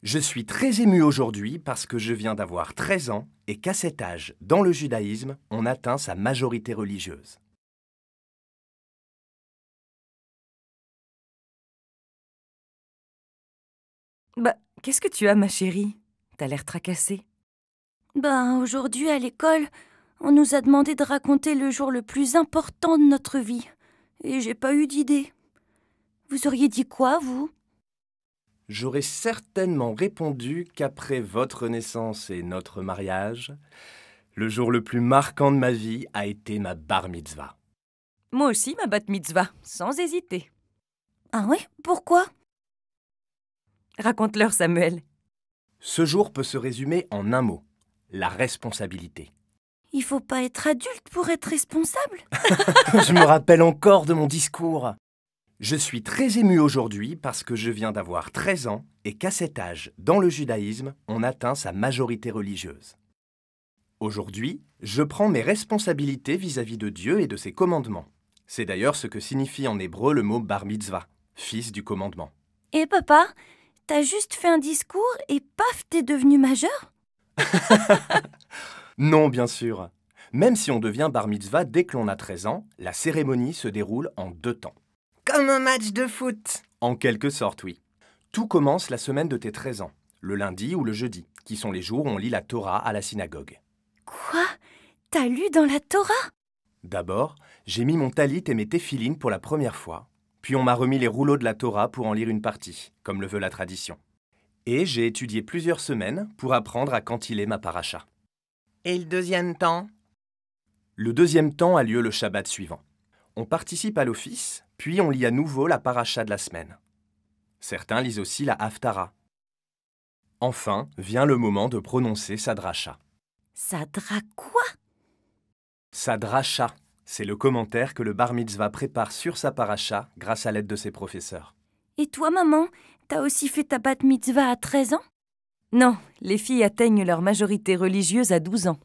Je suis très ému aujourd'hui parce que je viens d'avoir 13 ans et qu'à cet âge, dans le judaïsme, on atteint sa majorité religieuse. Bah, qu'est-ce que tu as, ma chérie? T'as l'air tracassée. Aujourd'hui à l'école, on nous a demandé de raconter le jour le plus important de notre vie. Et j'ai pas eu d'idée. Vous auriez dit quoi, vous? J'aurais certainement répondu qu'après votre naissance et notre mariage, le jour le plus marquant de ma vie a été ma bar mitzvah. Moi aussi, ma bat mitzvah, sans hésiter. Ah ouais? Pourquoi? Raconte-leur, Samuel. Ce jour peut se résumer en un mot, la responsabilité. Il faut pas être adulte pour être responsable? Je me rappelle encore de mon discours. Je suis très ému aujourd'hui parce que je viens d'avoir 13 ans et qu'à cet âge, dans le judaïsme, on atteint sa majorité religieuse. Aujourd'hui, je prends mes responsabilités vis-à-vis de Dieu et de ses commandements. C'est d'ailleurs ce que signifie en hébreu le mot bar mitzvah, fils du commandement. Et papa, t'as juste fait un discours et paf, t'es devenu majeur? Non, bien sûr. Même si on devient bar mitzvah dès que l'on a 13 ans, la cérémonie se déroule en 2 temps. Comme un match de foot. En quelque sorte, oui. Tout commence la semaine de tes 13 ans, le lundi ou le jeudi, qui sont les jours où on lit la Torah à la synagogue. Quoi? T'as lu dans la Torah? D'abord, j'ai mis mon talit et mes téphilines pour la première fois, puis on m'a remis les rouleaux de la Torah pour en lire une partie, comme le veut la tradition. Et j'ai étudié plusieurs semaines pour apprendre à cantiler ma paracha. Et le deuxième temps? Le deuxième temps a lieu le Shabbat suivant. On participe à l'office, puis on lit à nouveau la paracha de la semaine. Certains lisent aussi la Haftara. Enfin, vient le moment de prononcer sa dracha. Ça dra quoi? Sa dracha, c'est le commentaire que le bar mitzvah prépare sur sa paracha grâce à l'aide de ses professeurs. Et toi, maman, t'as aussi fait ta bat mitzvah à 13 ans? Non, les filles atteignent leur majorité religieuse à 12 ans.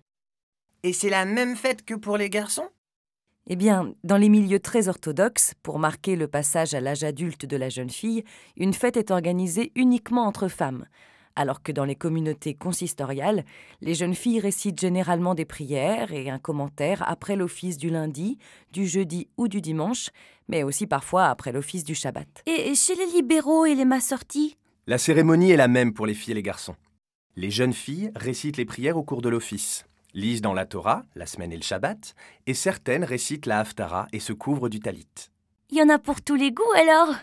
Et c'est la même fête que pour les garçons? Eh bien, dans les milieux très orthodoxes, pour marquer le passage à l'âge adulte de la jeune fille, une fête est organisée uniquement entre femmes, alors que dans les communautés consistoriales, les jeunes filles récitent généralement des prières et un commentaire après l'office du lundi, du jeudi ou du dimanche, mais aussi parfois après l'office du Shabbat. Et chez les libéraux et les massortis? La cérémonie est la même pour les filles et les garçons. Les jeunes filles récitent les prières au cours de l'office, lisent dans la Torah, la semaine et le Shabbat, et certaines récitent la Haftara et se couvrent du talit. Il y en a pour tous les goûts alors?